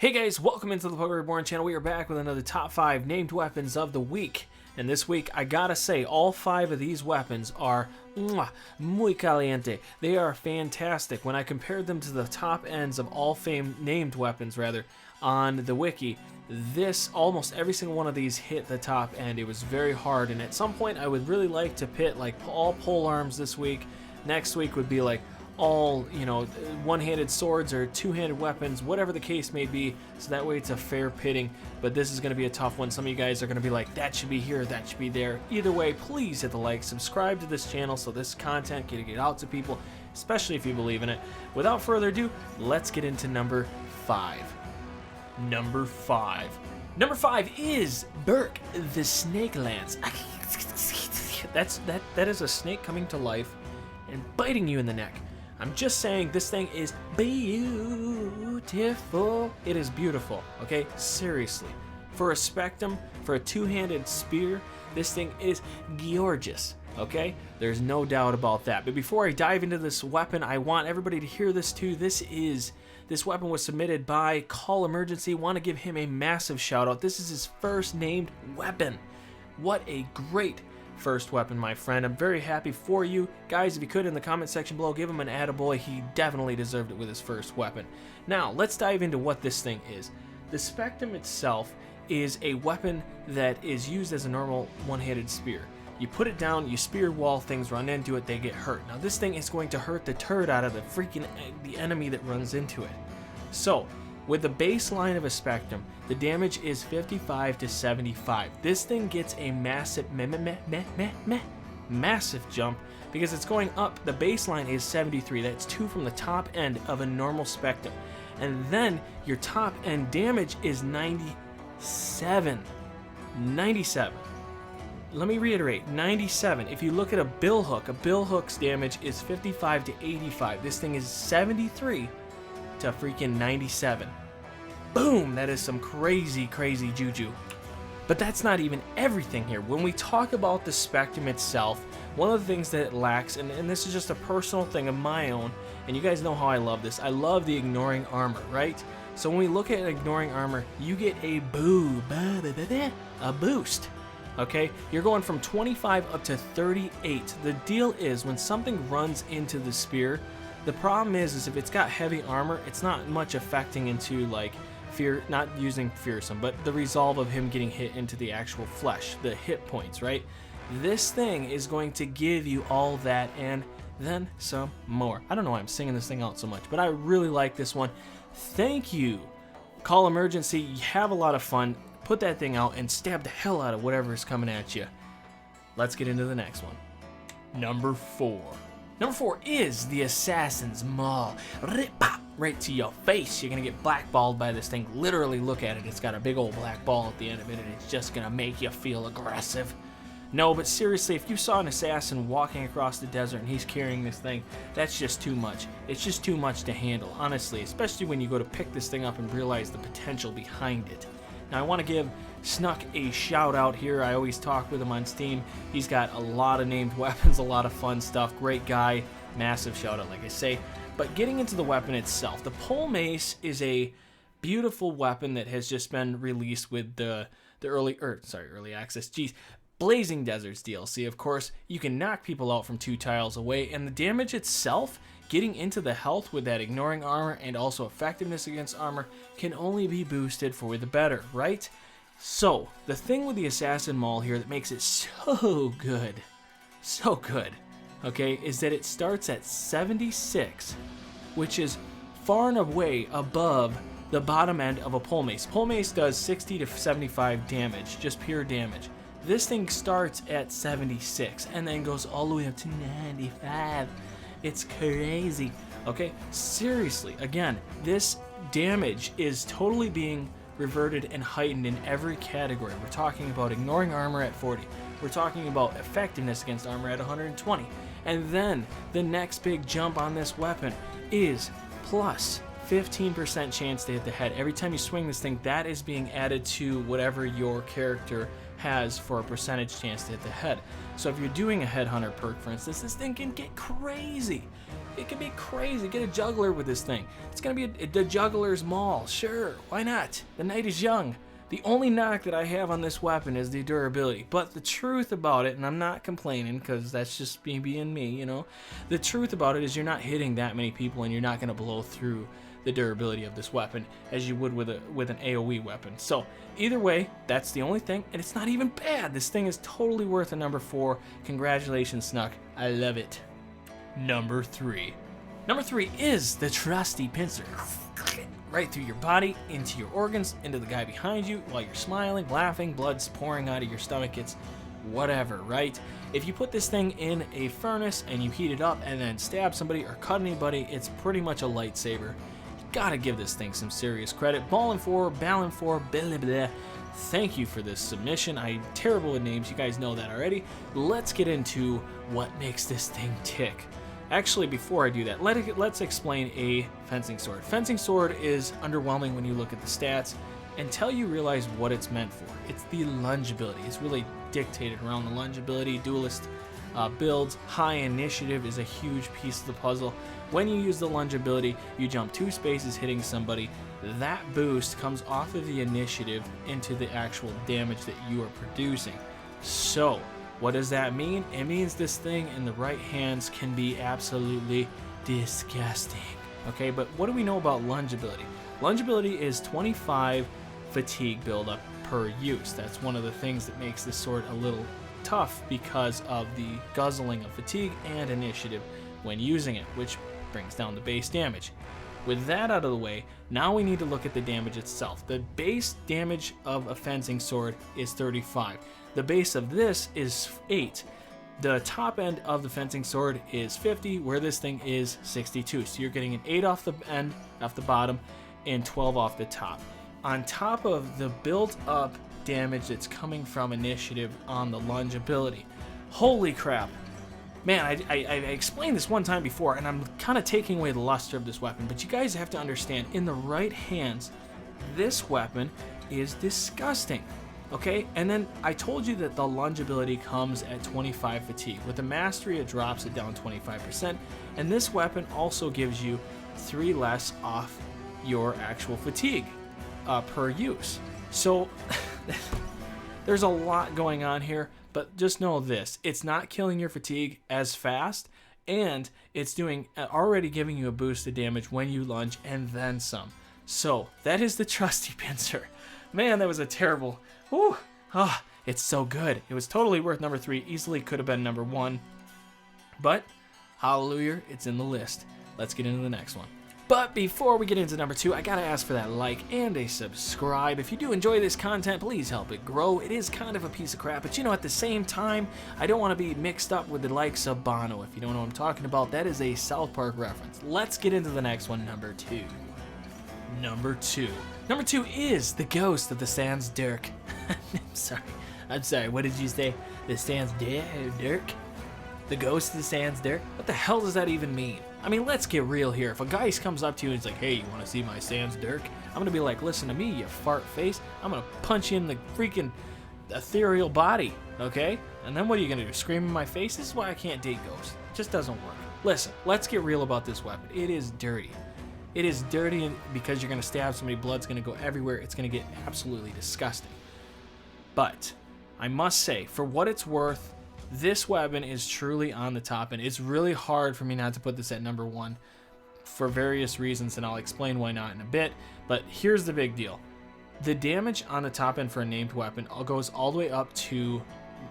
Hey guys, welcome into the Pokemon Reborn channel. We are back with another top 5 named weapons of the week. And this week, I gotta say, all 5 of these weapons are muy caliente. They are fantastic. When I compared them to the top ends of all named weapons, on the wiki, almost every single one of these hit the top end. It was very hard, and at some point, I would really like to pit like all pole arms this week. Next week would be like all, one-handed swords or two-handed weapons, whatever the case may be, so that way it's a fair pitting. But this is going to be a tough one. Some of you guys are going to be like, that should be here, that should be there. Either way, please hit the like, subscribe to this channel so this content can get out to people, especially if you believe in it. Without further ado, let's get into number 5. Number 5 is Burke the Snake Lance. That is a snake coming to life and biting you in the neck. I'm just saying this thing is beautiful. It is beautiful, okay? Seriously. For a Spectrum, for a two-handed spear, this thing is gorgeous, okay? There's no doubt about that. But before I dive into this weapon, I want everybody to hear this too. This weapon was submitted by Call Emergency. Want to give him a massive shout out. This is his first named weapon. What a great first weapon, my friend. I'm very happy for you. Guys, if you could, in the comment section below, give him an attaboy. He definitely deserved it with his first weapon. Now, let's dive into what this thing is. The Spectrum itself is a weapon that is used as a normal one-handed spear. You put it down, you spear wall, things run into it, they get hurt. Now, this thing is going to hurt the turd out of the enemy that runs into it. So, with the baseline of a Spectrum, the damage is 55 to 75. This thing gets a massive jump because it's going up. The baseline is 73. That's 2 from the top end of a normal Spectrum. And then your top end damage is 97. 97. Let me reiterate, 97. If you look at a billhook's damage is 55 to 85. This thing is 73 to freaking 97. Boom! That is some crazy juju. But that's not even everything here. When we talk about the Spectrum itself, one of the things that it lacks, and this is just a personal thing of my own, and you guys know how I love this. I love the ignoring armor, right? So when we look at ignoring armor, you get a boost. Okay? You're going from 25 up to 38. The deal is when something runs into the spear, the problem is if it's got heavy armor, it's not much affecting into like not using fearsome, but the resolve of him getting hit into the actual flesh, the hit points, right? This thing is going to give you all that and then some more. I don't know why I'm singing this thing out so much, but I really like this one. Thank you, Call Emergency. You have a lot of fun. Put that thing out and stab the hell out of whatever is coming at you. Let's get into the next one. Number 4. Number 4 is the Assassin's Maul. Right to your face. You're going to get blackballed by this thing. Literally, look at it. It's got a big old black ball at the end of it, and it's just going to make you feel aggressive. No, but seriously, if you saw an assassin walking across the desert and he's carrying this thing, that's just too much. It's just too much to handle, honestly, especially when you go to pick this thing up and realize the potential behind it. Now, I want to give Snuck a shout out here. I always talk with him on Steam. He's got a lot of named weapons, a lot of fun stuff. Great guy. Massive shout out, like I say. But getting into the weapon itself, the pole mace is a beautiful weapon that has just been released with the early access. Blazing Deserts DLC. Of course, you can knock people out from 2 tiles away, and the damage itself, getting into the health with that ignoring armor and also effectiveness against armor, can only be boosted for the better, right? So, the thing with the Assassin Maul here that makes it so good, okay, is that it starts at 76, which is far and away above the bottom end of a pole mace. Pole mace does 60 to 75 damage, just pure damage. This thing starts at 76 and then goes all the way up to 95. It's crazy. Okay, seriously, again, this damage is totally being reverted and heightened in every category. We're talking about ignoring armor at 40. We're talking about effectiveness against armor at 120. And then the next big jump on this weapon is plus 15% chance to hit the head. Every time you swing this thing, that is being added to whatever your character has for a percentage chance to hit the head. So if you're doing a headhunter perk, for instance, this thing can get crazy. It can be crazy. Get a juggler with this thing. It's going to be the juggler's maul. Sure, why not? The night is young. The only knock that I have on this weapon is the durability. But the truth about it, and I'm not complaining because that's just me being me, you know. The truth about it is you're not hitting that many people and you're not going to blow through the durability of this weapon as you would with an AoE weapon. So either way, that's the only thing, and it's not even bad. This thing is totally worth a number 4. Congratulations, Snuck. I love it. Number 3. Number 3 is the Trusty pincer. Right through your body, into your organs, into the guy behind you while you're smiling, laughing, blood's pouring out of your stomach. It's whatever, right? If you put this thing in a furnace and you heat it up and then stab somebody or cut anybody, it's pretty much a lightsaber. You gotta give this thing some serious credit. Ballin' 4, blah, blah, blah. Thank you for this submission. I'm terrible with names, you guys know that already. Let's get into what makes this thing tick. Actually, before I do that, let's explain a fencing sword. Fencing sword is underwhelming when you look at the stats until you realize what it's meant for. It's the lunge ability. It's really dictated around the lunge ability. Duelist builds, high initiative is a huge piece of the puzzle. When you use the lunge ability, you jump 2 spaces hitting somebody. That boost comes off of the initiative into the actual damage that you are producing. So, what does that mean? It means this thing in the right hands can be absolutely disgusting. Okay, but what do we know about lunge ability? Lunge ability is 25 fatigue buildup per use. That's one of the things that makes this sword a little tough because of the guzzling of fatigue and initiative when using it, which brings down the base damage. With that out of the way, now we need to look at the damage itself. The base damage of a fencing sword is 35. The base of this is 8. The top end of the fencing sword is 50, where this thing is 62. So you're getting an 8 off the end, off the bottom, and 12 off the top. On top of the built-up damage that's coming from initiative on the lunge ability. Holy crap. Man, I explained this one time before, and I'm kind of taking away the luster of this weapon, but you guys have to understand, in the right hands, this weapon is disgusting. Okay, and then I told you that the lunge ability comes at 25 fatigue. With the mastery, it drops it down 25%, and this weapon also gives you 3 less off your actual fatigue per use. So there's a lot going on here, but just know this: it's not killing your fatigue as fast, and it's already giving you a boost of damage when you lunge and then some. So that is the Trusty pincer. Man, that was a terrible. Whew. Ah, it's so good. It was totally worth number 3. Easily could have been number 1. But, hallelujah, it's in the list. Let's get into the next one. But before we get into number 2, I gotta ask for that like and a subscribe. If you do enjoy this content, please help it grow. It is kind of a piece of crap, but you know, at the same time, I don't want to be mixed up with the likes of Bono. If you don't know what I'm talking about, that is a South Park reference. Let's get into the next one, number 2. Number 2. Number 2 is the Ghost of the Sans Dirk. I'm sorry, what did you say? The Sans Dirk? The Ghost of the Sans Dirk? What the hell does that even mean? I mean, let's get real here. If a guy comes up to you and he's like, hey, you want to see my Sans Dirk? I'm going to be like, listen to me, you fart face. I'm going to punch you in the freaking ethereal body, okay? And then what are you going to do? Scream in my face? This is why I can't date ghosts. It just doesn't work. Listen, let's get real about this weapon. It is dirty. It is dirty because you're going to stab somebody, blood's going to go everywhere. It's going to get absolutely disgusting. But I must say, for what it's worth, this weapon is truly on the top end. It's really hard for me not to put this at number 1 for various reasons, and I'll explain why not in a bit. But here's the big deal. The damage on the top end for a named weapon goes all the way up to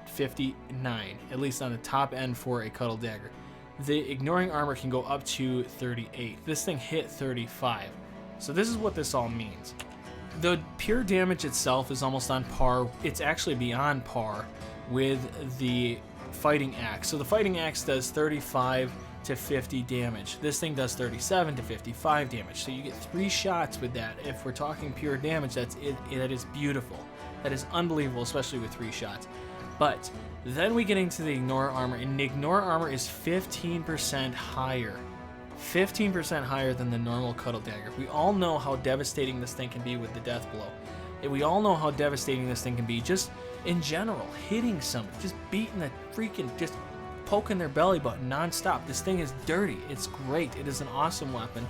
59, at least on the top end for a Cuddle Dagger. The ignoring armor can go up to 38. This thing hit 35. So this is what this all means. The pure damage itself is almost on par. It's actually beyond par with the fighting axe. So the fighting axe does 35 to 50 damage. This thing does 37 to 55 damage. So you get 3 shots with that. If we're talking pure damage, that is beautiful. That is unbelievable, especially with 3 shots. But then we get into the ignore armor, and the ignore armor is 15% higher. 15% higher than the normal Cuddle Dagger. We all know how devastating this thing can be with the death blow. And we all know how devastating this thing can be just in general, hitting somebody, just beating the freaking, just poking their belly button non-stop. This thing is dirty. It's great. It is an awesome weapon.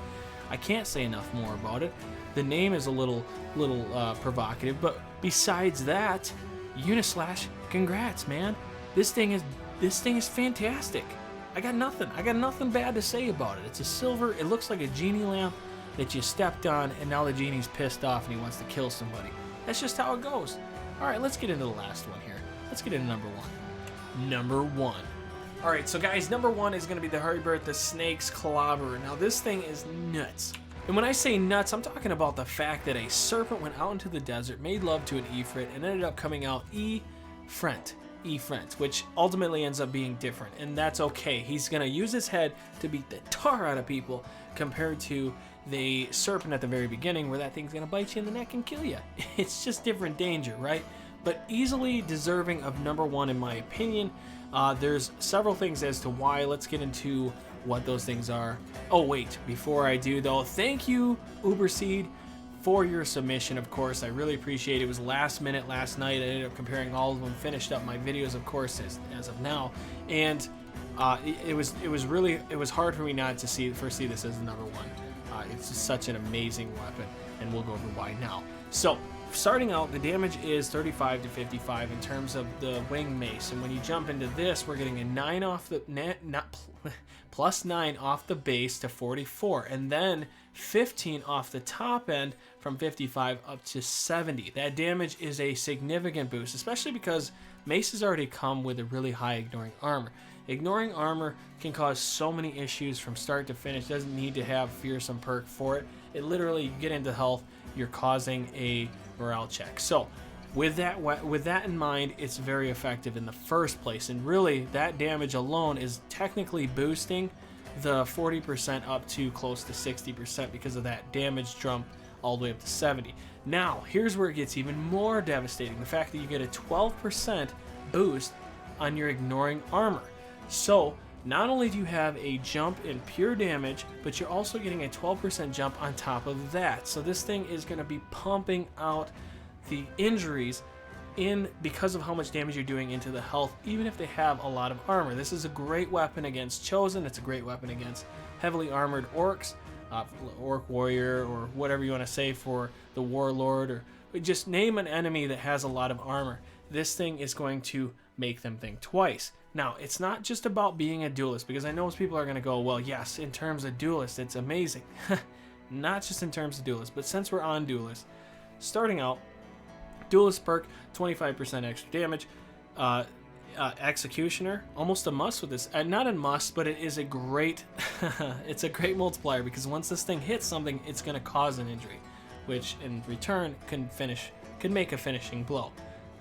I can't say enough more about it. The name is a little provocative, but besides that, Unislash, congrats, man. This thing is fantastic. I got nothing bad to say about it. It's a silver. It looks like a genie lamp that you stepped on, and now the genie's pissed off and he wants to kill somebody. That's just how it goes. All right, let's get into the last one here. Let's get into number one. Number one. All right, so guys, number one is going to be the Hurrybird, the Snake's Clobberer. Now, this thing is nuts. And when I say nuts, I'm talking about the fact that a serpent went out into the desert, made love to an Ifrit, and ended up coming out Ep.5, which ultimately ends up being different. And that's okay. He's going to use his head to beat the tar out of people compared to the serpent at the very beginning, where that thing's going to bite you in the neck and kill you. It's just different danger, right? But easily deserving of number one in my opinion. There's several things as to why. Let's get into what those things are. Oh wait, before I do though, thank you Uberseed for your submission. Of course, I really appreciate it. It was last minute last night. I ended up comparing all of them, finished up my videos, of course, as of now, and it was hard for me not to foresee this as the number one. It's just such an amazing weapon, and we'll go over why now. So, starting out, the damage is 35 to 55 in terms of the wing mace, and when you jump into this, we're getting a 9 off the plus 9 off the base to 44, and then 15 off the top end from 55 up to 70. That damage is a significant boost, especially because maces already come with a really high ignoring armor. Ignoring armor can cause so many issues from start to finish. It doesn't need to have fearsome perk for it. It literally, you get into health, you're causing a morale check. So with that in mind, it's very effective in the first place, and really that damage alone is technically boosting the 40% up to close to 60% because of that damage jump all the way up to 70. Now here's where it gets even more devastating: the fact that you get a 12% boost on your ignoring armor. So not only do you have a jump in pure damage, but you're also getting a 12% jump on top of that. So this thing is going to be pumping out the injuries because of how much damage you're doing into the health, even if they have a lot of armor. This is a great weapon against Chosen. It's a great weapon against heavily armored orcs, orc warrior, or whatever you want to say for the warlord, or just name an enemy that has a lot of armor. This thing is going to make them think twice. Now, it's not just about being a duelist, because I know most people are going to go, well, yes, in terms of duelist, it's amazing. Not just in terms of duelist, but since we're on duelist, starting out, duelist perk, 25% extra damage. Executioner, almost a must with this. Not a must, but it is a great, it's a great multiplier, because once this thing hits something, it's going to cause an injury, which in return can make a finishing blow.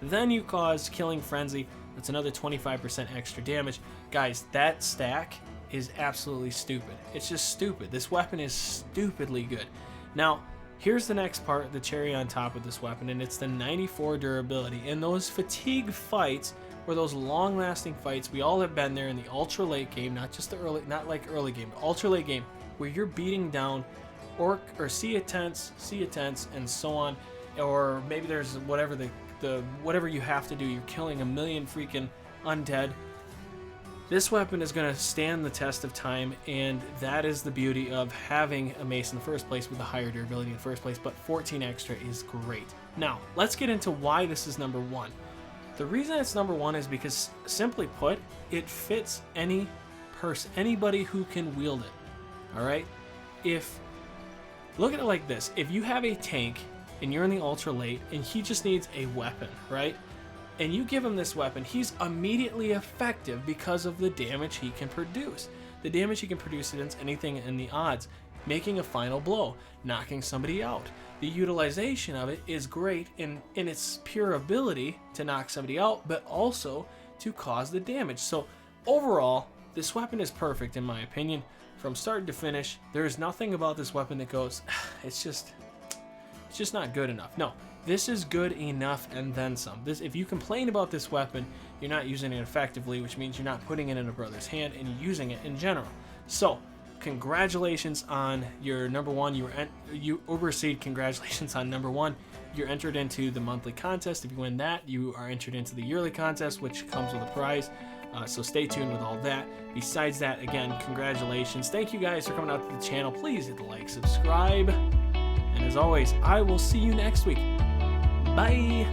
Then you cause Killing Frenzy. That's another 25% extra damage. Guys, that stack is absolutely stupid. It's just stupid. This weapon is stupidly good. Now, here's the next part, the cherry on top of this weapon, and it's the 94 durability. In those fatigue fights, or those long-lasting fights, we all have been there in the ultra late game, not just the early, not like early game, but ultra late game, where you're beating down orc or sea tents, and so on, or maybe there's whatever whatever you have to do, you're killing a million freaking undead. This weapon is going to stand the test of time, and that is the beauty of having a mace in the first place with the higher durability in the first place, but 14 extra is great. Now, let's get into why this is number one. The reason it's number one is because, simply put, it fits any person, anybody who can wield it. Alright? Look at it like this. If you have a tank, and you're in the ultra late, and he just needs a weapon, right? And you give him this weapon, he's immediately effective because of the damage he can produce. The damage he can produce against anything in the odds, making a final blow, knocking somebody out. The utilization of it is great in its pure ability to knock somebody out, but also to cause the damage. So overall, this weapon is perfect in my opinion. From start to finish, there is nothing about this weapon that goes, it's just not good enough. No, this is good enough and then some. If you complain about this weapon, you're not using it effectively, which means you're not putting it in a brother's hand and using it in general. So, congratulations on your number one. You Uberseed, congratulations on number one. You're entered into the monthly contest. If you win that, you are entered into the yearly contest, which comes with a prize. So stay tuned with all that. Besides that, again, congratulations. Thank you guys for coming out to the channel. Please hit the like, subscribe. And as always, I will see you next week. Bye.